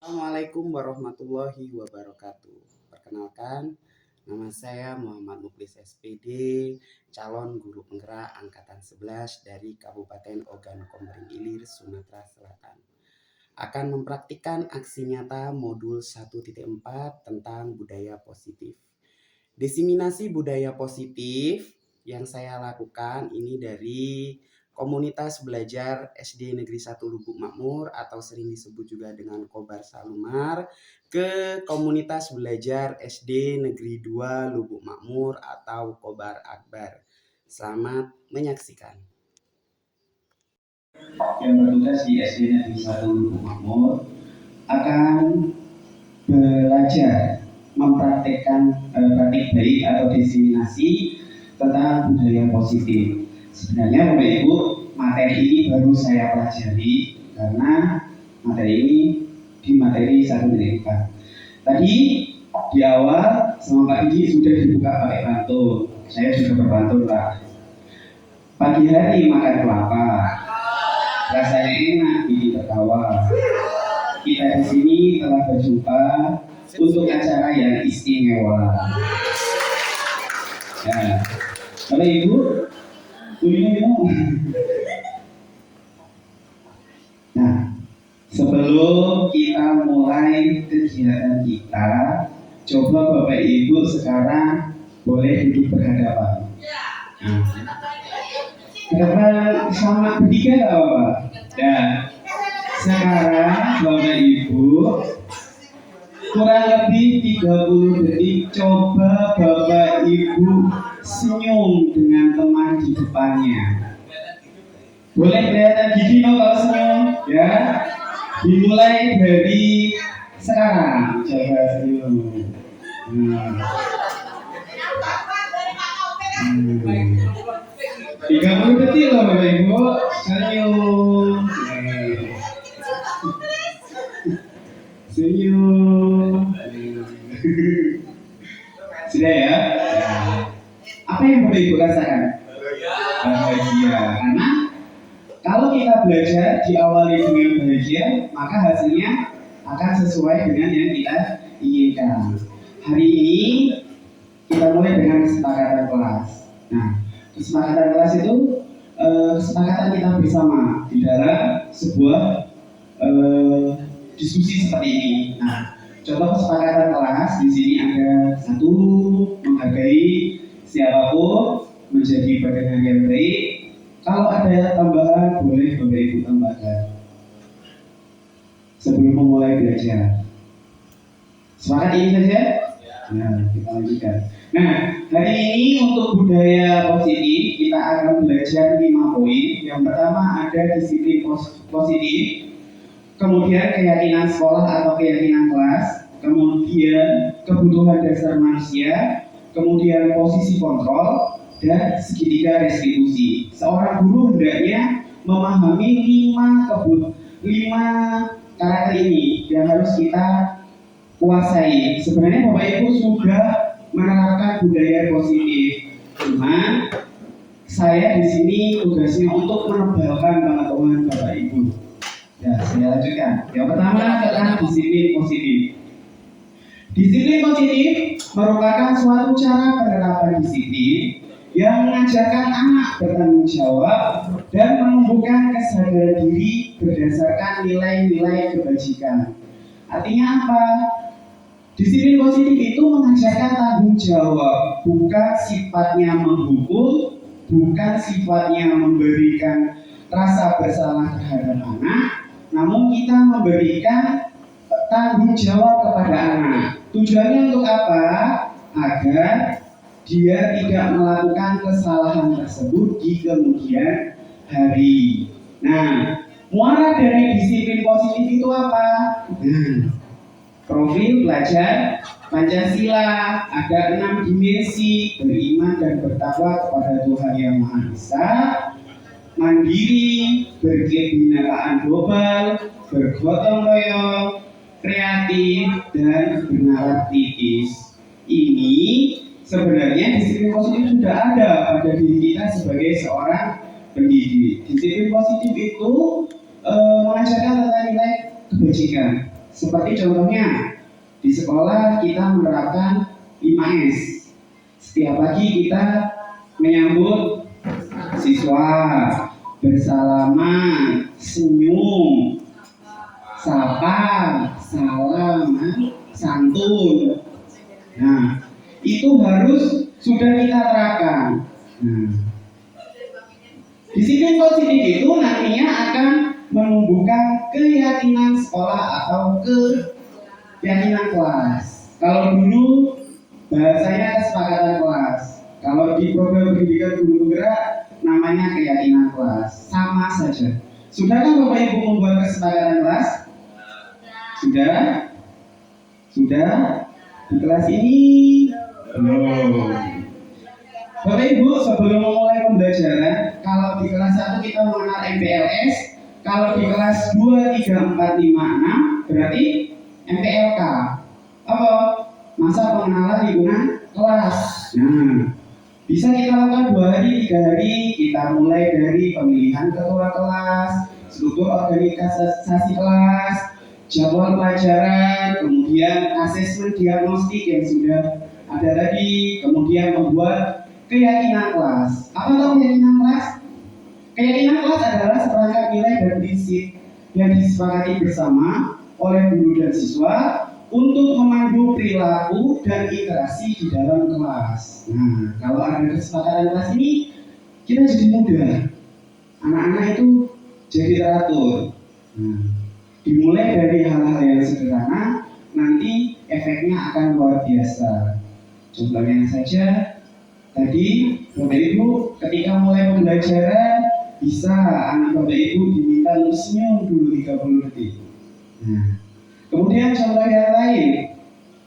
Assalamualaikum warahmatullahi wabarakatuh. Perkenalkan, nama saya Muhammad Muklis SPD, calon guru penggerak angkatan 11 dari Kabupaten Ogan Komering Ilir, Sumatera Selatan. Akan mempraktikkan aksi nyata modul 1.4 tentang budaya positif. Diseminasi budaya positif yang saya lakukan ini dari Komunitas Belajar SD Negeri 1 Lubuk Makmur atau sering disebut juga dengan Kobar Salumar ke Komunitas Belajar SD Negeri 2 Lubuk Makmur atau Kobar Akbar. Selamat menyaksikan. Yang bertugas di SD Negeri 1 Lubuk Makmur akan belajar mempraktekkan praktik baik atau diseminasi tentang budaya positif. Sebenarnya Bapak Ibu, materi ini baru saya pelajari karena materi ini di materi 1.4. Tadi di awal sama Pak Didi sudah dibuka pakai pantun. Saya juga berpantun Pak. Pagi hari makan kelapa, rasanya enak bikin tertawa. Kita di sini telah berjumpa untuk acara yang istimewa. Ya, Bapak Ibu, minum. Nah, sebelum kita mulai kegiatan kita, coba Bapak Ibu sekarang boleh duduk berhadapan. Nah, berhadapan sama bertiga tak apa-apa. Dan sekarang Bapak Ibu kurang lebih 30 detik coba Bapak Ibu senyum dengan teman di depannya. Boleh kelihatan gigi kalau senyum ya. Dimulai dari sekarang coba senyum. 30 detik loh Bapak Ibu senyum. Senyum. Sudah ya? Apa yang Bapak Ibu rasakan? Bahagia. Karena kalau kita belajar diawali dengan bahagia, maka hasilnya akan sesuai dengan yang kita inginkan. Hari ini kita mulai dengan kesepakatan kelas. Nah, kesepakatan kelas itu kesepakatan kita bersama di dalam sebuah diskusi seperti ini. Nah, contoh kesepakatan kelas di sini ada satu, menghargai siapapun, menjadi pendengar yang baik. Kalau ada tambahan boleh Bapak Ibu tambahkan sebelum memulai belajar. Sepakat ini saja? Nah, kita lanjutkan. Nah, hari ini untuk budaya positif kita akan belajar 5 poin. Yang pertama ada disiplin positif, kemudian keyakinan sekolah atau keyakinan kelas, kemudian kebutuhan dasar manusia, kemudian posisi kontrol, dan segitiga restitusi. Seorang guru hendaknya memahami 5 karakter ini yang harus kita kuasai. Sebenarnya Bapak Ibu sudah menerapkan budaya positif, cuma saya di sini tugasnya untuk menebalkan pengetahuan Bapak Ibu. Ya, saya lanjutkan. Yang pertama adalah disiplin positif. Disiplin positif merupakan suatu cara penerapan disiplin yang mengajarkan anak bertanggung jawab dan menumbuhkan kesadaran diri berdasarkan nilai-nilai kebajikan. Artinya apa? Disiplin positif itu mengajarkan tanggung jawab, bukan sifatnya menghukum, bukan sifatnya memberikan rasa bersalah terhadap anak, namun kita memberikan tanggung jawab kepada anak. Tujuannya untuk apa? Agar dia tidak melakukan kesalahan tersebut di kemudian hari. Nah, muara dari disiplin positif itu apa? Profil pelajar Pancasila, ada 6 dimensi: beriman dan bertakwa kepada Tuhan Yang Maha Esa, mandiri, berkebinekaan global, bergotong royong, kreatif, dan bernalar kritis. Ini sebenarnya disiplin positif sudah ada pada diri kita sebagai seorang pendidik. Disiplin positif itu mengajarkan tentang nilai kebajikan. Seperti contohnya di sekolah kita menerapkan 5S. Setiap pagi kita menyambut siswa, bersalaman, senyum, sapa, salam, santun. Nah, itu harus sudah kita terapkan. Nah, disiplin positif itu nantinya akan menumbuhkan keyakinan sekolah atau keyakinan kelas. Kalau dulu bahasanya kesepakatan kelas. Kalau di program pendidikan guru penggerak namanya keyakinan kelas. Sama saja. Sudahkah Bapak Ibu membuat kesepakatan kelas? Sudah? Sudah? Di kelas ini? Belum. Bapak Ibu, sebelum memulai pembelajaran, kalau di kelas 1 kita mengenal MPLS, kalau di kelas 2, 3, 4, 5, 6 berarti MPLK. Apa? Masa pengenalan lingkungan kelas. Nah, bisa kita lakukan 2 hari, 3 hari. Kita mulai dari pemilihan ketua kelas, struktur organisasi kelas, jadwal pelajaran, kemudian asesmen diagnostik yang sudah ada tadi, kemudian membuat keyakinan kelas. Apa itu keyakinan kelas? Keyakinan kelas adalah seperangkat nilai dan prinsip yang disepakati bersama oleh guru dan siswa untuk memandu perilaku dan interaksi di dalam kelas. Nah, kalau ada kesepakatan kelas ini, kita jadi mudah. Anak-anak itu jadi teratur. Nah, dimulai dari hal-hal yang sederhana, nanti efeknya akan luar biasa. Contohnya saja, tadi Bapak Ibu ketika mulai pembelajaran bisa anak Bapak Ibu diminta untuk senyum dulu 30 detik. Nah, kemudian contoh yang lain,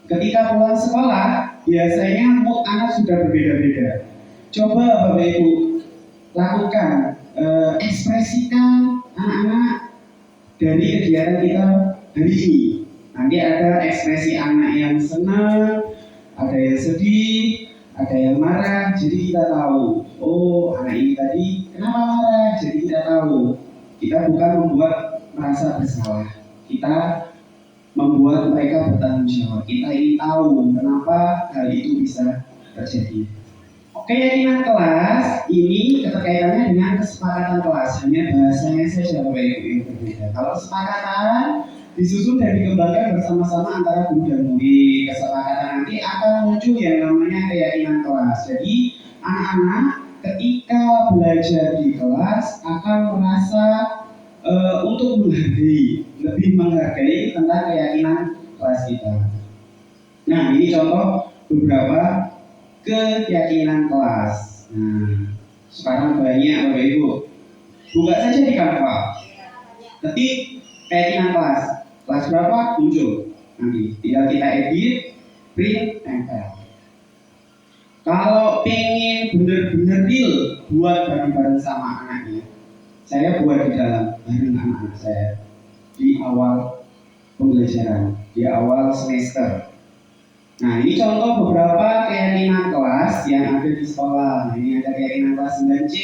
ketika pulang sekolah biasanya mood anak sudah berbeda-beda. Coba Bapak Ibu lakukan, ekspresikan anak-anak dari kegiatan kita hari ini. Nanti ada ekspresi anak yang senang, ada yang sedih, ada yang marah, jadi kita tahu, oh anak ini tadi kenapa marah, jadi kita tahu. Kita bukan membuat merasa bersalah, kita membuat mereka bertanggung jawab. Kita ingin tahu kenapa hal itu bisa terjadi. Keyakinan kelas ini keterkaitannya dengan kesepakatan kelas, hanya bahasanya saja Bapak Ibu yang berbeda. Kalau kesepakatan disusun dan dikembangkan bersama-sama antara guru dan murid, kesepakatan nanti akan muncul yang namanya keyakinan kelas. Jadi anak-anak ketika belajar di kelas akan merasa untuk menghargai, lebih menghargai tentang keyakinan kelas kita. Nah, ini contoh beberapa keyakinan kelas. Nah, sekarang banyak Bapak Ibu. Buka saja di Canva. Ketik keyakinan kelas. Kelas berapa muncul. Nanti tinggal kita edit, print, tempel. Kalau pengen bener-bener real buat bareng-bareng sama anaknya, saya buat di dalam bareng anak-anak saya di awal pembelajaran, di awal semester. Nah, ini contoh beberapa keyakinan kelas yang ada di sekolah. Nah, ini ada keyakinan kelas 9C,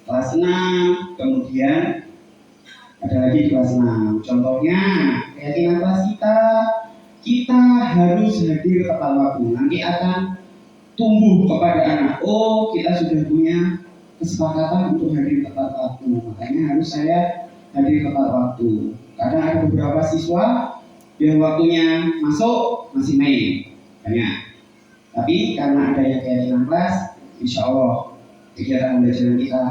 kelas 6, kemudian ada lagi di kelas 6. Contohnya, keyakinan kelas kita harus hadir tepat waktu. Nanti akan tumbuh kepada anak. Oh, kita sudah punya kesepakatan untuk hadir tepat waktu. Makanya harus saya hadir tepat waktu. Kadang ada beberapa siswa yang waktunya masuk masih main banyak, tapi karena adanya keyakinan kelas, insya Allah kegiatan pembelajaran kita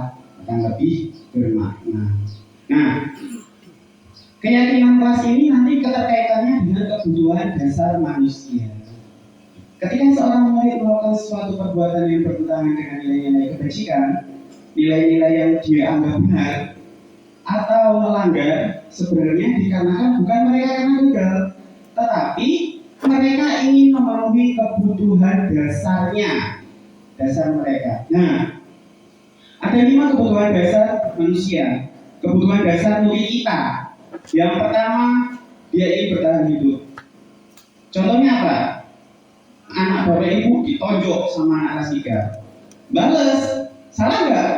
akan lebih bermakna. Nah, keyakinan kelas ini nanti keterkaitannya dengan kebutuhan dasar manusia. Ketika seorang murid melakukan suatu perbuatan yang bertentangan dengan nilai-nilai kebajikan, nilai-nilai yang dia anggap benar atau melanggar, sebenarnya dikarenakan bukan mereka karena gagal, tetapi mereka ingin memenuhi kebutuhan dasar mereka. Nah, ada 5 kebutuhan dasar manusia, kebutuhan dasar murid kita. Yang pertama, dia ingin bertahan hidup. Contohnya apa? Anak Bapak Ibu ditonjok sama anak kelas 3, bales, salah nggak?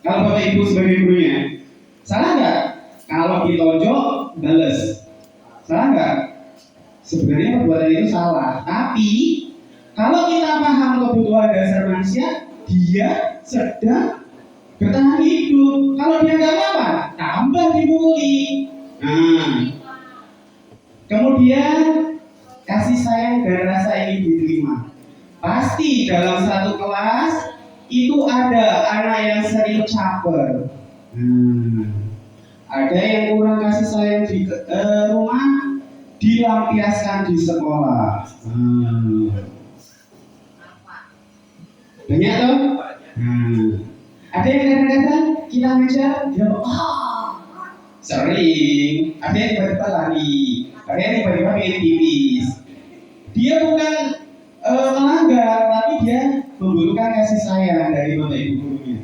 Kalau Bapak Ibu sebagai gurunya, salah nggak? Kalau ditonjok, bales. sebenarnya perbuatan itu salah. Tapi kalau kita paham kebutuhan dasar manusia, dia sedang bertahan hidup. Kalau dia nggak apa, tambah dipukuli. Nah, kemudian kasih sayang dan rasa ingin diterima. Pasti dalam satu kelas itu ada anak yang sering caper. Ada yang kurang kasih sayang di rumah, dilampiaskan di sekolah. Banyak tuh. Ada yang kadang-kadang kita ngejar, dia sering. Ada yang tiba-tiba lari, ada yang tiba-tiba pengen pipis. Dia bukan melanggar, tapi dia membutuhkan kasih sayang dari bapak ibu gurunya.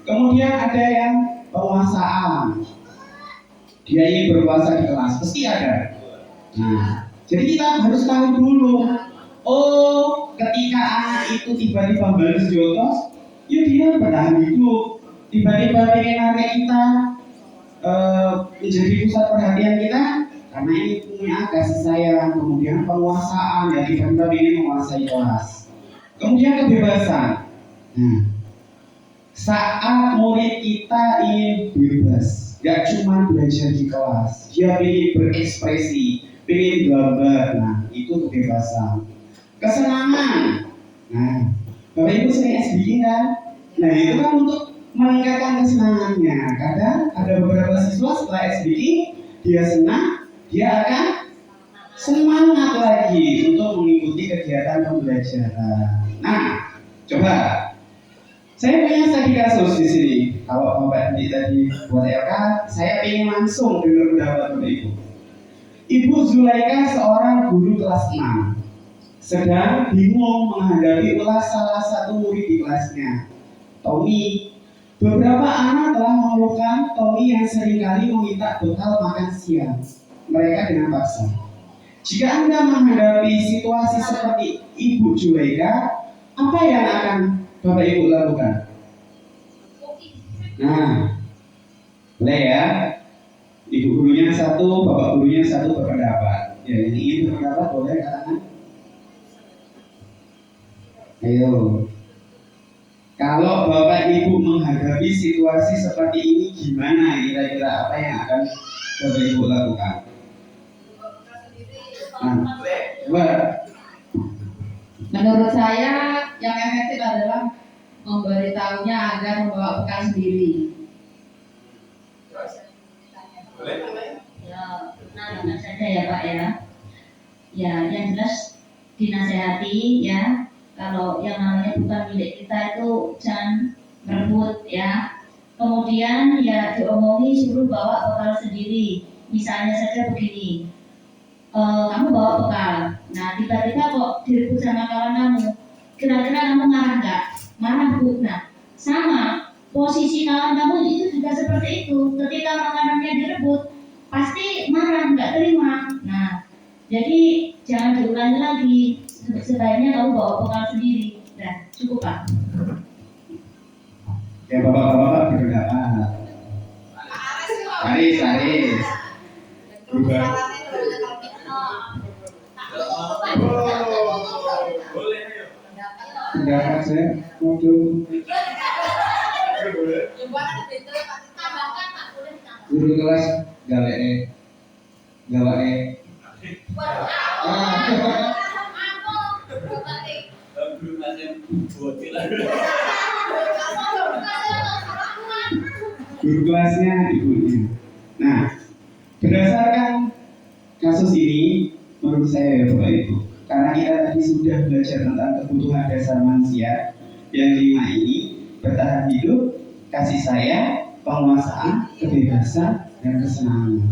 Kemudian ada yang penguasaan, dia ingin berkuasa di kelas, pasti ada. Nah, jadi kita harus tahu dulu. Oh, ketika anak itu tiba-tiba balas jotos, ya dia bertahan hidup. Tiba-tiba pengen narik kita menjadi pusat perhatian kita, karena ini punya kasih sayang. Kemudian penguasaan, ya tiba-tiba ingin menguasai kelas. Kemudian kebebasan. Nah, saat murid kita ingin bebas, gak cuma belajar di kelas, dia ingin berekspresi, ingin gambar. Nah, itu kebebasan. Kesenangan. Nah, Bapak Ibu sering SBY kan? Nah, itu kan untuk meningkatkan kesenangannya. Kadang ada beberapa siswa setelah SBY, dia senang, dia akan semangat lagi untuk mengikuti kegiatan pembelajaran. Nah, coba saya punya studi kasus di sini. Kalau Bapak tadi buat LK, saya ingin langsung dengar pendapat Bapak Ibu. Ibu Zulaika seorang guru kelas 6 sedang bingung menghadapi ulas salah satu murid di kelasnya, Tommy. Beberapa anak telah mengeluhkan Tommy yang seringkali meminta bekal makan siang mereka dengan paksa. Jika Anda menghadapi situasi seperti Ibu Zulaika, apa yang akan Bapak Ibu lakukan? Nah, boleh ya. Ibu gurunya satu, bapak gurunya satu berpendapat. Ya, yang ingin berpendapat boleh katakan. Ayo. Kalau Bapak Ibu menghadapi situasi seperti ini, gimana kira-kira apa yang akan Bapak Ibu lakukan? Menurut saya yang efektif adalah memberitahunya agar membawa bekal sendiri. Ya, benar saja ya Pak ya. Ya, yang jelas dinasehati ya. Kalau yang namanya bukan milik kita itu jangan merebut ya. Kemudian ya diomongi suruh bawa bekal sendiri. Misalnya saja begini, kamu bawa bekal. Nah tiba-tiba kok direbut sama kawan kamu. Kira-kira kamu marah nggak? Marah Bu. Nah sama posisi kawan kamu itu juga seperti itu. Ketika makanannya direbut, pasti marah nggak terima. Nah jadi jangan diulangi lagi. Sebaiknya kamu bawa bekal sendiri. Nah, cukup Pak. Ya bapak-bapak berpendapat. Aris. Pendapat saya untuk guru kelas galak. Guru kelasnya ibunya. Nah, berdasarkan kasus ini, menurut saya ya Bapak Ibu, karena kita tadi sudah belajar tentang kebutuhan dasar manusia yang 5 ini, bertahan hidup, kasih sayang, penguasaan, kebebasan, dan kesenangan.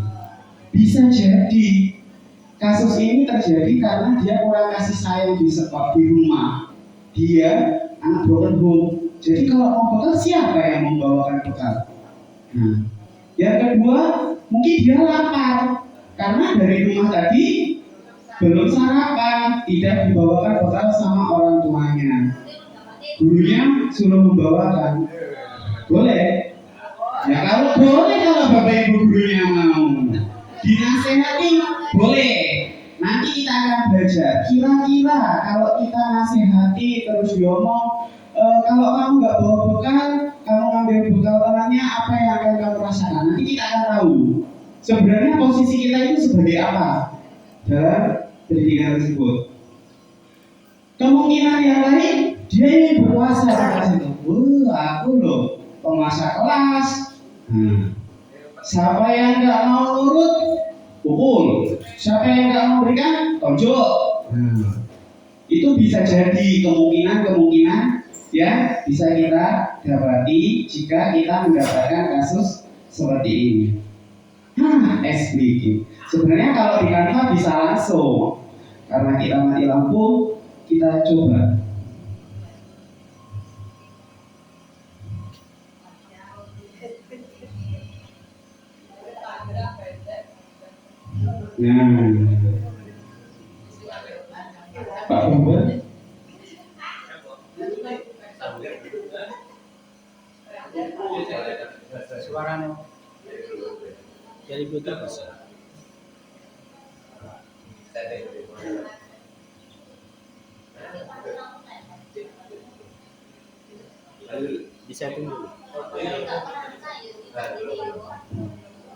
Bisa jadi kasus ini terjadi karena dia kurang kasih sayang di sekolah, di rumah. Dia anak broken home. Jadi kalau mau bekal, siapa yang membawakan bekal? Nah, yang kedua, mungkin dia lapar karena dari rumah tadi belum sarapan, tidak dibawakan bekal sama orang tuanya. Gurunya suruh membawakan. Boleh? Ya kalau boleh, kalau Bapak Ibu gurunya mau. Dinasehati boleh. Nanti kita akan belajar. Kira-kira kalau kita nasihati terus diomong, kalau kamu nggak bawa bekal, kamu ngambil bekal temannya, apa yang akan kamu rasakan? Nanti kita akan tahu. Sebenarnya posisi kita itu sebagai apa dalam pendidikan tersebut. Kemungkinan yang lain, dia ingin berkuasa di kelas itu. Aku loh penguasa kelas. Siapa yang nggak mau nurut, pukul. Siapa yang nggak mau berikan, tonjok. Itu bisa jadi kemungkinan ya bisa kita dapati jika kita mendapatkan kasus seperti ini. SBG. Sebenarnya kalau di Canva bisa langsung, karena kita mati lampu, kita coba. Pak Bumber. Suaranya dari Bluetooth bisa. Di setting dulu.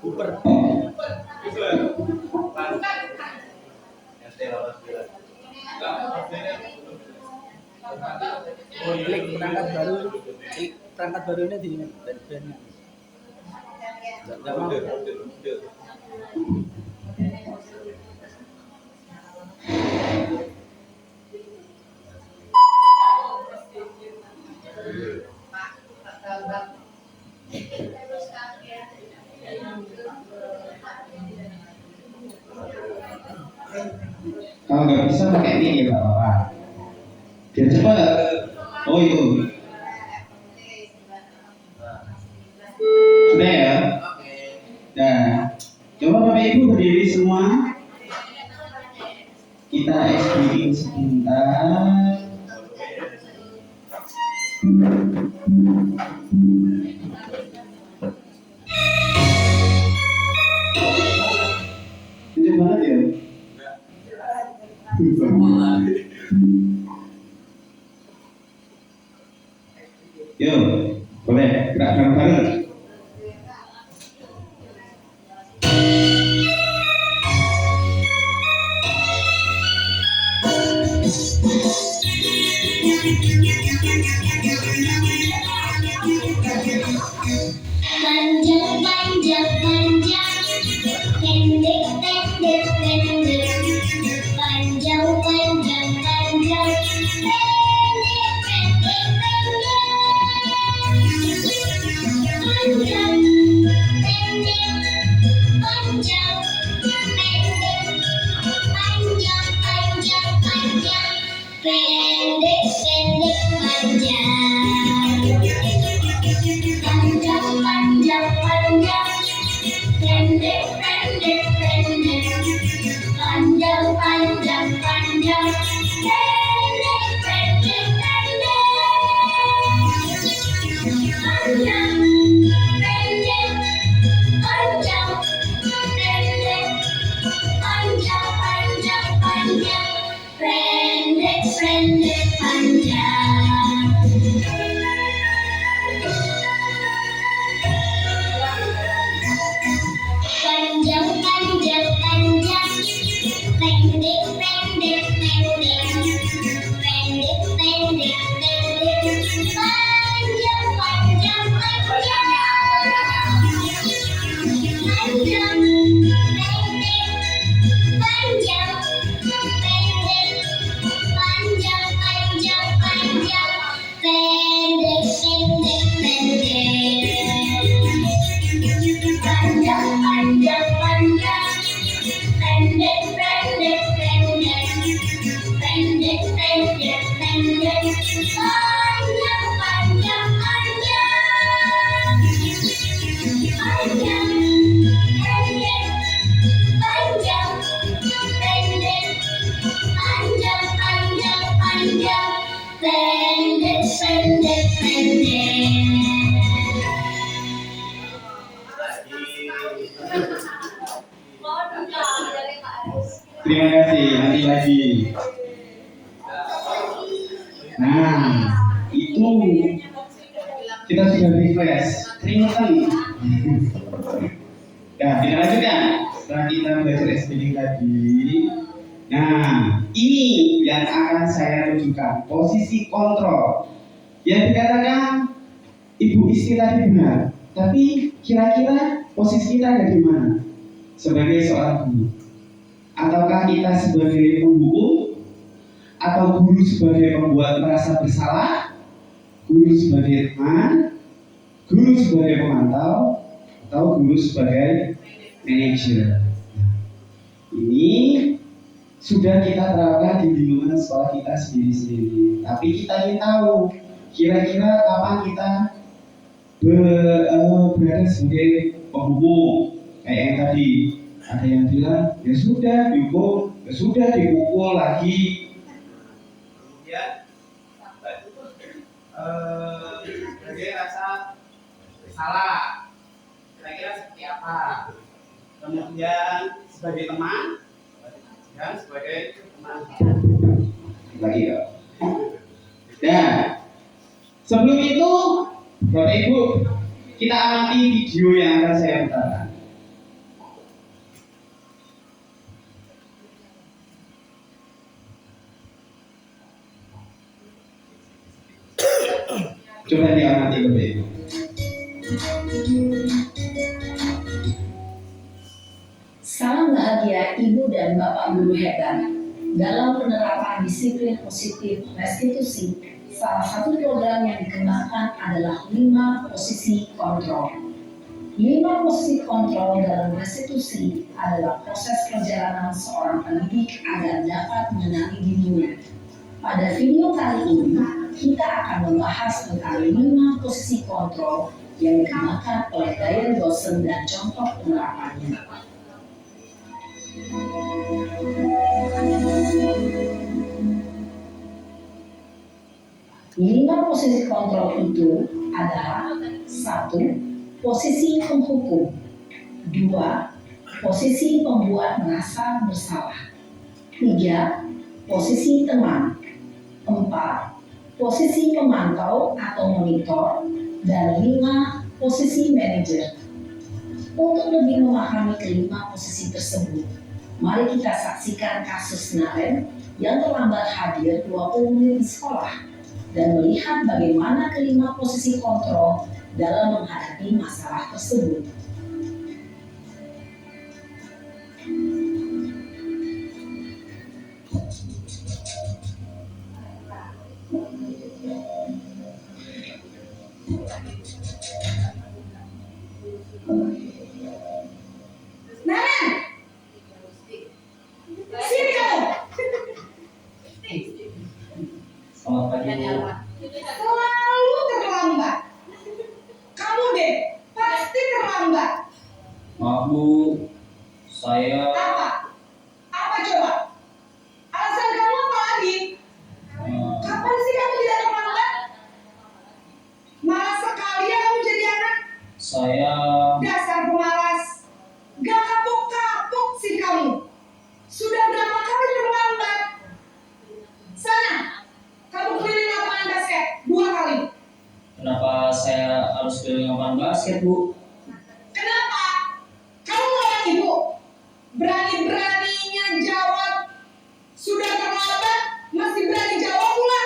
Uber. Klik perangkat baru ini di bandnya. Enggak mau. Kalau nggak bisa pakai ini ya Pak apa? Biar cepat. Oh itu. Sudah ya? Nah, coba Bapak Ibu berdiri semua. Kita SBG sebentar. Kenceng banget ya? Yo, boleh gerak bareng-bareng. Panjang, panjang, panjang, pendek, pendek, pendek, panjang, panjang, panjang, pendek, pendek, pendek, panjang, pendek, panjang, pendek, panjang, panjang, panjang, pendek, pendek, panjang. Panjang, panjang, panjang, pendek, pendek, pendek, panjang, panjang, panjang, pendek, pendek, pendek, panjang, pendek, panjang, pendek, panjang, panjang, panjang, pendek, pendek, panjang. Panjang, panjang, panjang, pendek, pendek, pendek, pendek, pendek, pendek, panjang, panjang, panjang, panjang, pendek, panjang, pendek, panjang, panjang, panjang, pendek, pendek, pendek. Panjang, panjang, panjang, pendek, pendek, pendek, pendek, pendek, pendek, panjang, panjang, panjang, panjang, pendek, panjang, pendek, panjang, panjang, panjang, pendek, pendek, pendek. Terima Terima kasih, nanti lagi. Nah, itu kita sudah refresh, keringetan. Nah, kita lanjutkan. Setelah kita belajar SPD tadi, nah ini yang akan saya tunjukkan, posisi kontrol. Yang dikatakan Ibu Isti tadi benar, tapi kira-kira posisi kita ada di mana? Sebagai seorang guru, ataukah kita sebagai pembuku, atau guru sebagai pembuat merasa bersalah, guru sebagai teman, guru sebagai pemantau, atau guru sebagai manajer? Ini sudah kita terapkan di lingkungan sekolah kita sendiri-sendiri. Tapi kita ingin tahu, kira-kira kapan kita berada sebagai pembuku. Kayak yang tadi, ada yang bilang, ya sudah dihukum, ya sudah dipukul lagi. Kemudian, sebagai rasa salah, kira-kira seperti apa? Kemudian sebagai teman dan sebagai teman lagi ya. Dan sebelum itu, Bapak Ibu, kita amati video yang akan saya putarkan. Coba diamati Bapak Ibu. Salam bahagia Ibu dan Bapak Guru hebat. Dalam penerapan disiplin positif restitusi, salah satu program yang dikembangkan adalah 5 posisi kontrol. 5 posisi kontrol dalam restitusi adalah proses perjalanan seorang pendidik agar dapat mengenali dirinya. Pada video kali ini, kita akan membahas tentang 5 posisi kontrol yang dikembangkan oleh Diane Dawson dan contoh penerapannya. Lima posisi kontrol itu adalah 1. Posisi penghukum, 2. Posisi pembuat merasa bersalah, 3. Posisi teman, 4. Posisi pemantau atau monitor, dan 5. Posisi manajer. Untuk lebih memahami kelima posisi tersebut, mari kita saksikan kasus Naren yang terlambat hadir 20 menit di sekolah dan melihat bagaimana kelima posisi kontrol dalam menghadapi masalah tersebut. Selamat pagi Bu. Selalu terlambat. Kamu deh, pasti terlambat. Maaf Bu, saya Apa? Apa coba? Alasan kamu apa lagi? Kapan sih kamu tidak terlambat? Malas sekali ya kamu jadi anak. saya Dasar pemalas. Gak kapok-kapok sih kamu. Sudah berapa kali terlambat? Sana, kamu keliling lapangan basket 2 kali. kenapa saya harus ke lapangan basket Bu? Kenapa? Kamu orang ibu berani-beraninya jawab. Sudah terlambat, masih berani jawab pula.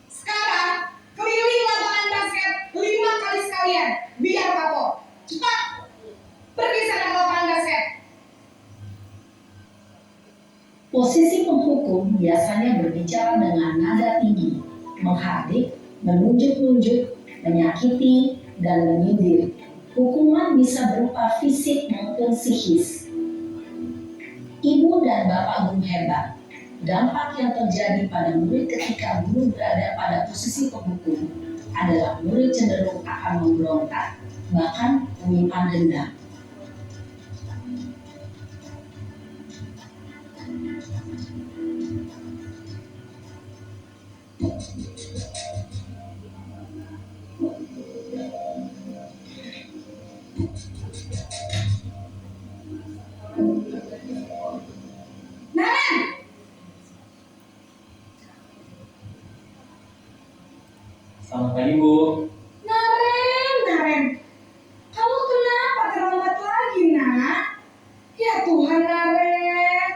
Sekarang keliling lapangan basket 5 kali sekalian, biar kapok. Cepat, pergi sana ke lapangan basket. Posisi penghukum biasanya berbicara dengan nada tinggi, menghardik, menunjuk-nunjuk, menyakiti, dan menyindir. Hukuman bisa berupa fisik maupun psikis. Ibu dan Bapak Guru hebat, dampak yang terjadi pada murid ketika guru berada pada posisi penghukum adalah murid cenderung akan memberontak, bahkan menyimpan dendam. pagi Bu. Naren, kamu kenapa terlambat lagi, nak? Ya Tuhan, Naren.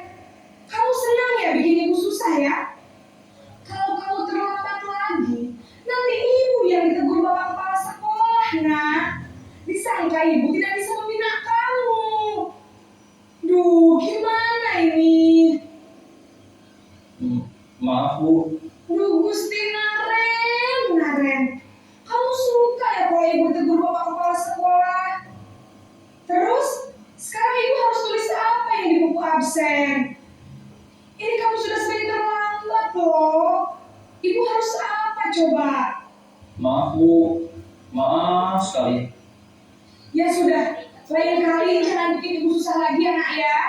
Kamu senang ya bikin ibu susah ya? Kalau kamu terlambat lagi, nanti ibu yang ditegur bapak kepala sekolah, nak. Disangka ibu tidak bisa membina kamu. Duh, gimana ini? Maaf Bu. Duh, Gusti Naren. Kamu suka ya kalau ibu tegur bapak kepala sekolah? Terus, sekarang ibu harus tulis apa yang di buku absen? Ini kamu sudah sering terlambat loh. Ibu harus apa coba? Maaf Bu. Maaf sekali. Ya sudah, lain kali jangan bikin ibu susah lagi ya nak ya.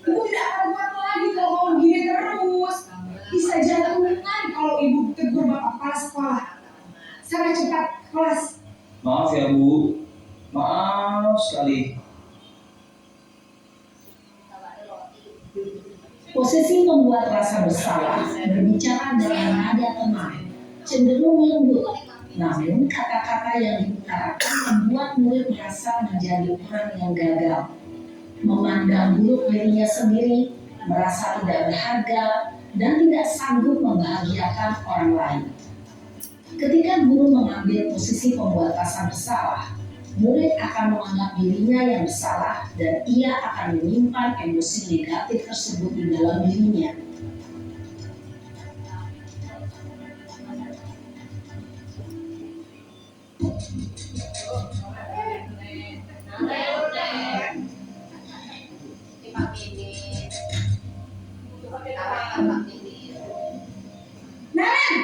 Ibu tidak akan kuat lagi kalau kamu begini terus. Bisa jantungan kalau ibu tegur bapak kepala sekolah. Sana cepat ke kelas. Maaf ya Bu. Maaf sekali. Posisi membuat rasa bersalah, berbicara dengan nada tenang, cenderung lembut. Namun kata-kata yang diutarakan membuat murid merasa menjadi orang yang gagal, memandang buruk dirinya sendiri, merasa tidak berharga, dan tidak sanggup membahagiakan orang lain. Ketika guru mengambil posisi pembuat rasa bersalah, murid akan menganggap dirinya yang bersalah dan ia akan menyimpan emosi negatif tersebut di dalam dirinya. Naren,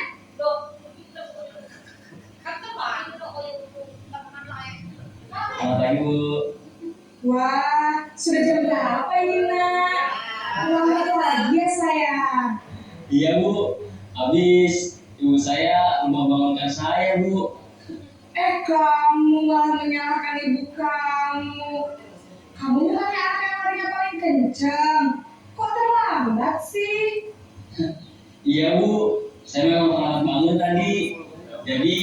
Selamat pagi Bu. wah, sudah jam berapa ini nak? Lambat lagi ya sayang. Iya Bu. Habis ibu saya lupa bangunkan saya Bu. Kamu malah menyalahkan ibu kamu. Kamu bukannya anak yang larinya paling kencang. Kok terlambat sih? Iya Bu. Saya memang terlambat bangun tadi. Jadi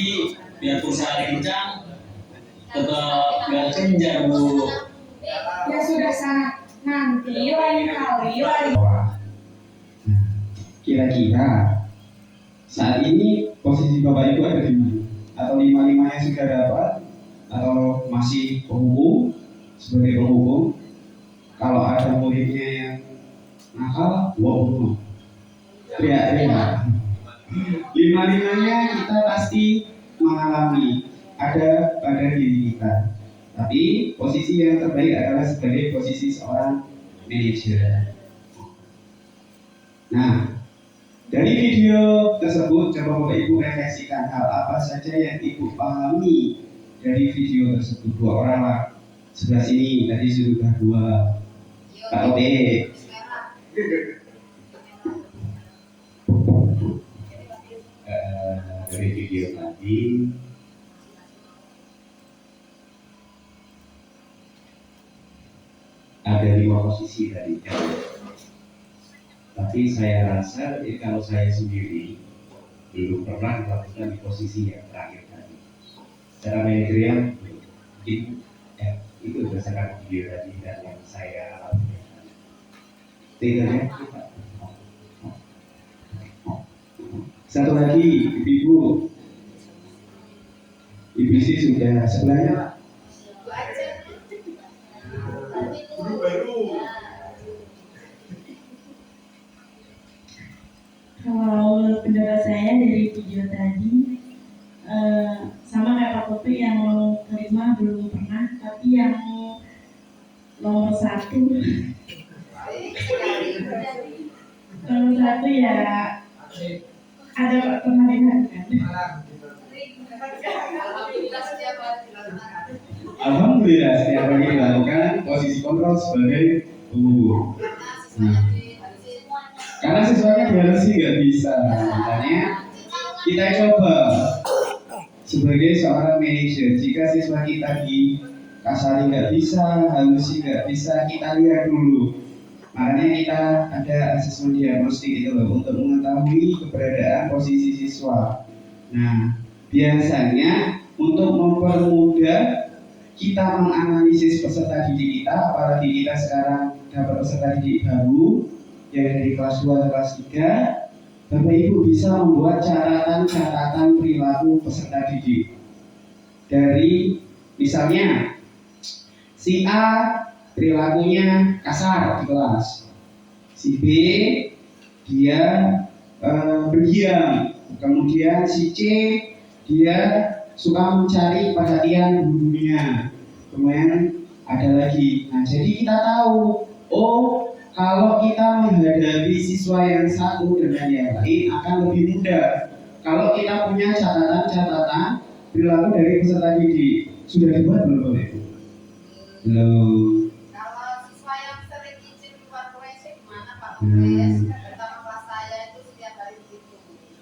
biarpun saya lari kencang, tetap gak kejar Bu. Ya sudah sana. Nanti lain kali lain. Kira-kira saat ini posisi Bapak Ibu ada di mana? Atau lima-limanya sudah dapat? Atau masih penghubung sebagai penghubung? Kalau ada muridnya yang nakal, wow, teriak-teriak. Lima-limanya kita pasti mengalami ada pada diri kita. Tapi posisi yang terbaik adalah sebagai posisi seorang manajer. Nah, dari video tersebut coba Bapak Ibu refleksikan hal apa saja yang Ibu pahami dari video tersebut. Dua orang lah, sebelah sini tadi sudah dua. Pak Obe. Dari video tadi ada 5 posisi tadi. Tapi saya rasa kalau saya sendiri belum pernah melakukan di posisi yang terakhir tadi. Secara manajerial mungkin itu berdasarkan video tadi dan yang saya alami. Tinggalnya satu lagi ibu sih sudah sebelahnya. Kalau pendapat saya dari video tadi sama kayak Pak Kopi yang kelima belum pernah, tapi yang nomor satu ya ada pernah dilakukan. Alhamdulillah setiap hari dilakukan posisi kontrol sebagai penghubung. Karena siswanya biasa sih nggak bisa, makanya kita coba sebagai seorang manajer. Jika siswa kita di kasari nggak bisa, halusi nggak bisa, kita lihat dulu. Makanya kita ada asesmen diagnostik itu loh untuk mengetahui keberadaan posisi siswa. Nah, Biasanya untuk mempermudah kita menganalisis peserta didik kita, apalagi kita sekarang dapat peserta didik baru yang dari kelas 2 kelas 3, Bapak Ibu bisa membuat catatan-catatan perilaku peserta didik. Dari misalnya si A perilakunya kasar di kelas, si B dia berdiam, kemudian si C dia suka mencari perhatian gurunya, kemudian ada lagi. Nah, jadi kita tahu, oh kalau kita menghadapi siswa yang satu dengan yang lain akan lebih mudah kalau kita punya catatan-catatan perilaku dari peserta didik. Sudah dibuat belum Bapak Ibu? Belum. Kalau siswa yang sering izin keluar WC gimana Pak Muklis? Pertama kelas saya itu setiap hari begitu.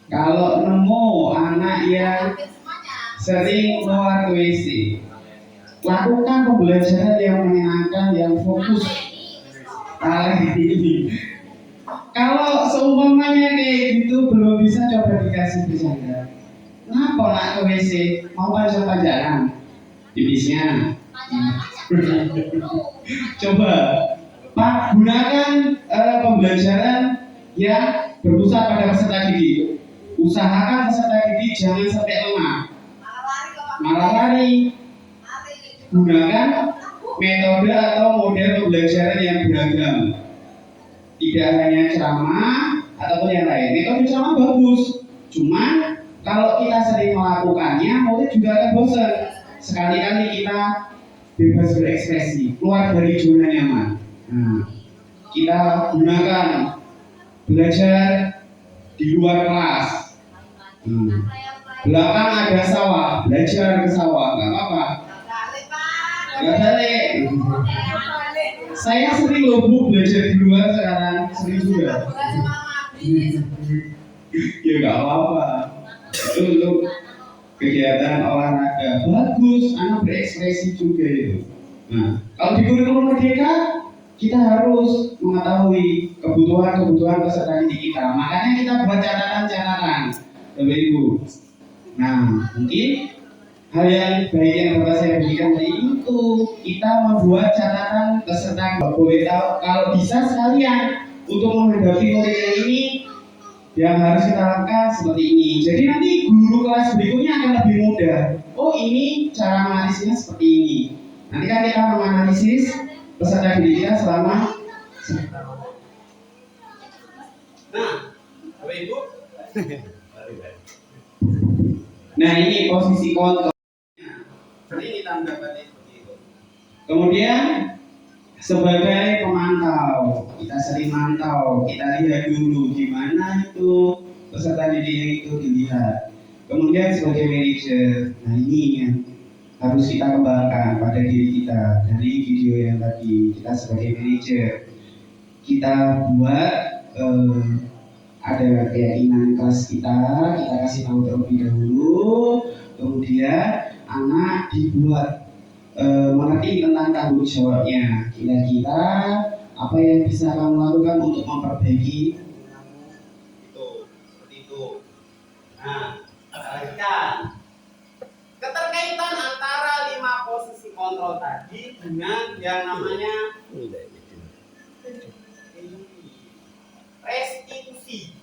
Kalau nemu anak yang Hampir semuanya. sering keluar ke WC, lakukan pembelajaran yang menyenangkan, yang fokus. Ini. Kalau seumpamanya kayak gitu belum bisa, coba dikasih bercanda. Kenapa nak ke WC? Mau panjang-panjangan pipisnya? Coba Pak, gunakan pembelajaran yang berpusat pada peserta didik. Usahakan peserta didik jangan sampai lemah, malah lari. Gunakan metode atau model pembelajaran yang beragam, tidak hanya ceramah ataupun yang lain. Metode ceramah bagus, cuman kalau kita sering melakukannya, murid juga akan bosan. Sekali-kali kita bebas berekspresi, keluar dari zona nyaman. Nah, kita gunakan belajar di luar kelas. Belakang ada sawah, belajar ke sawah, nggak apa-apa. Nggak balik. Saya sering loh Bu belajar di luar sekarang, sering juga. Ya nggak apa-apa. Itu untuk kegiatan olahraga bagus, anak berekspresi juga itu. Nah, kalau di kurikulum merdeka kita harus mengetahui kebutuhan peserta didik kita. Makanya kita buat catatan-catatan, Bapak Ibu. Nah, mungkin hal yang baik yang Bapak saya berikan tadi itu kita membuat catatan peserta. Boleh tahu kalau bisa sekalian untuk menghadapi murid yang ini yang harus kita lakukan seperti ini. Jadi nanti guru kelas berikutnya akan lebih mudah. Oh ini cara menganalisisnya seperti ini. Nanti kan kita menganalisis peserta didik kita selama. Nah, Bapak Ibu. Nah ini posisi kontrol. Jadi kita mendapatkan seperti itu. Kemudian sebagai pemantau, kita sering mantau, kita lihat dulu gimana itu peserta didiknya itu dilihat. Kemudian sebagai manajer, nah ini yang harus kita kembangkan pada diri kita. Dari video yang tadi, kita sebagai manajer, kita buat ada keyakinan kelas kita kasih tahu terlebih dahulu, kemudian anak dibuat mengerti tentang tanggung jawabnya. Kira-kira apa yang bisa kamu lakukan untuk memperbaiki itu, seperti itu. Nah, perhatikan keterkaitan antara 5 posisi kontrol tadi dengan yang namanya restitusi.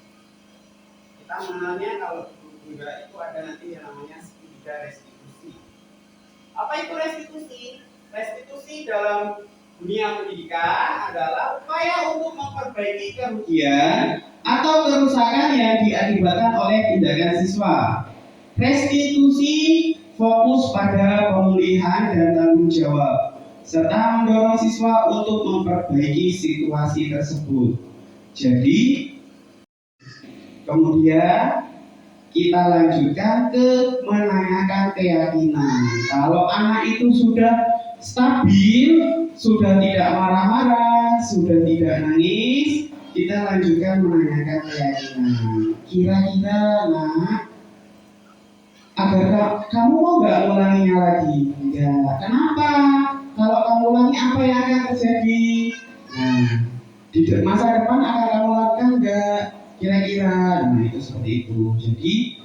Kita mengenalnya kalau di Bunda itu ada nanti yang namanya segitiga restitusi. Apa itu restitusi? Restitusi dalam dunia pendidikan adalah upaya untuk memperbaiki kerugian atau kerusakan yang diakibatkan oleh tindakan siswa. Restitusi fokus pada pemulihan dan tanggung jawab serta mendorong siswa untuk memperbaiki situasi tersebut. Jadi, kemudian kita lanjutkan ke menanyakan keyakinan. Kalau anak itu sudah stabil, sudah tidak marah-marah, sudah tidak nangis, kita lanjutkan menanyakan keyakinan. Kira-kira nak, agar kamu mau nggak ulanginya lagi? Enggak. Kenapa? Kalau kamu ulangi apa yang akan terjadi? Nah, di masa depan akan kamu lakukan enggak? Kira-kira, nah itu seperti itu. Jadi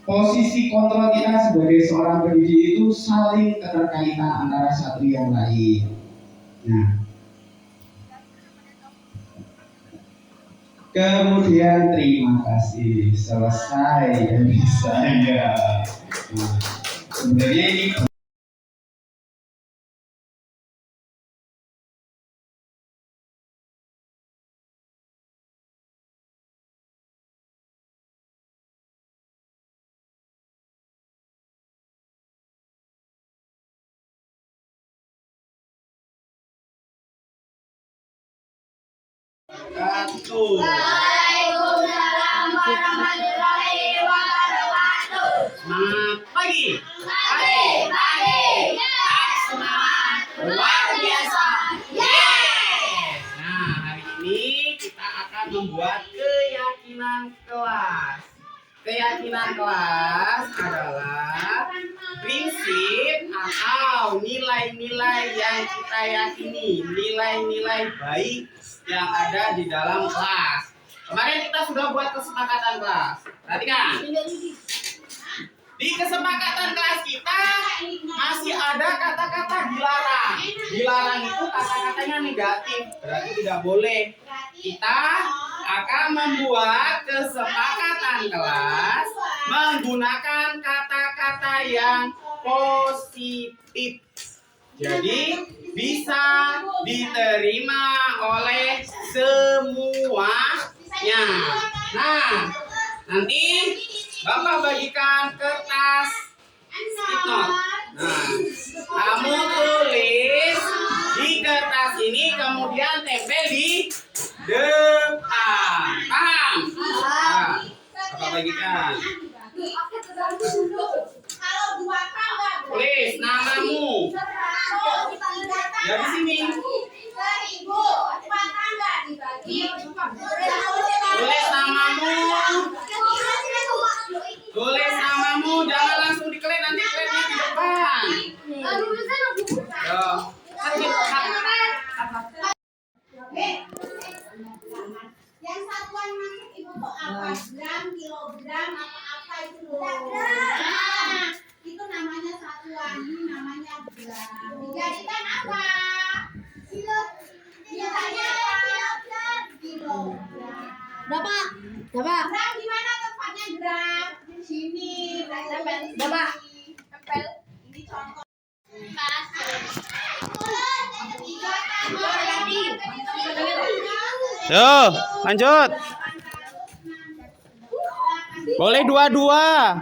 posisi kontrol kita sebagai seorang pendidik itu saling keterkaitan antara satu yang lain. Nah, kemudian terima kasih, selesai dari saya. Nah, sebenarnya ini satu. Waalaikumsalam warahmatullahi wabarakatuh. Selamat pagi. Pagi. Semangat luar biasa. Yes. Nah, hari ini kita akan membuat keyakinan kelas. Keyakinan kelas adalah prinsip atau nilai-nilai yang kita yakini, nilai-nilai baik yang ada di dalam kelas. Kemarin kita sudah buat kesepakatan kelas. Perhatikan. Di kesepakatan kelas kita masih ada kata-kata dilarang. Dilarang itu kata-katanya negatif, berarti tidak boleh. Kita akan membuat kesepakatan kelas menggunakan kata-kata yang positif. Jadi bisa diterima oleh semuanya. Nah, nanti Bapak bagikan kertas stick-note. Nah, kamu tulis di kertas ini, kemudian tempel di depan. Paham? Nah, Bapak bagikan. Kalau dua tangga Tulis namamu. Ya di sini. 1000, dua tangga dibagi. Tulis namamu. Tulis namamu, jangan langsung diklik, nanti kliknya di depan. Yo. Yang satuan masuk ibu tuh apa? Gram, kilogram, apa itu loh? Nah, itu namanya satuan, ini namanya gram. Dijadikan apa? Dijadikan apa? Kilogram. Bapak, Gram di mana tempatnya gram? Di sini. Bapak. Tempel. Ini contoh. Yo, lanjut. Boleh dua-dua.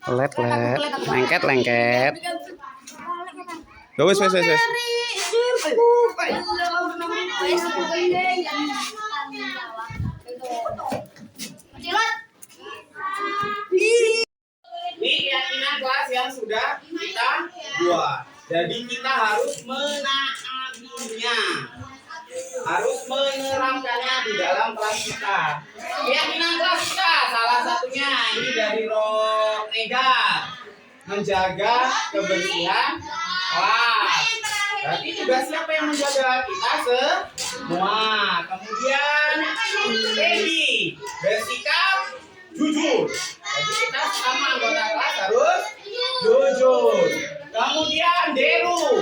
Let, lengket. Wes. Ini keyakinan kelas yang sudah kita buat. Jadi kita harus menaatinya, harus menerapkannya di dalam kelas kita. Keyakinan kelas kita salah satunya ini dari Roh Ega, menjaga kebersihan kelas. Berarti tugas siapa yang menjaga? Kita semua. Kemudian Edi, bersikap jujur. Jadi kita sama anggota kelas harus jujur. Kemudian Deru,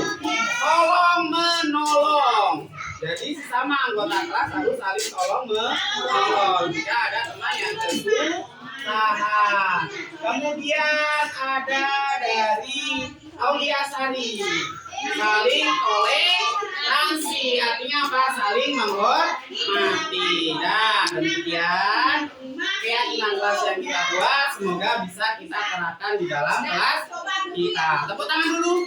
tolong menolong. Jadi sesama anggota kelas harus saling tolong menolong. Jika ada teman yang kesusahan. Kemudian ada dari Auliasari, saling toleransi, artinya apa? Saling menghormati. Dan demikian keyakinan kelas yang kita buat, semoga bisa kita terapkan di dalam kelas kita. Tepuk tangan dulu.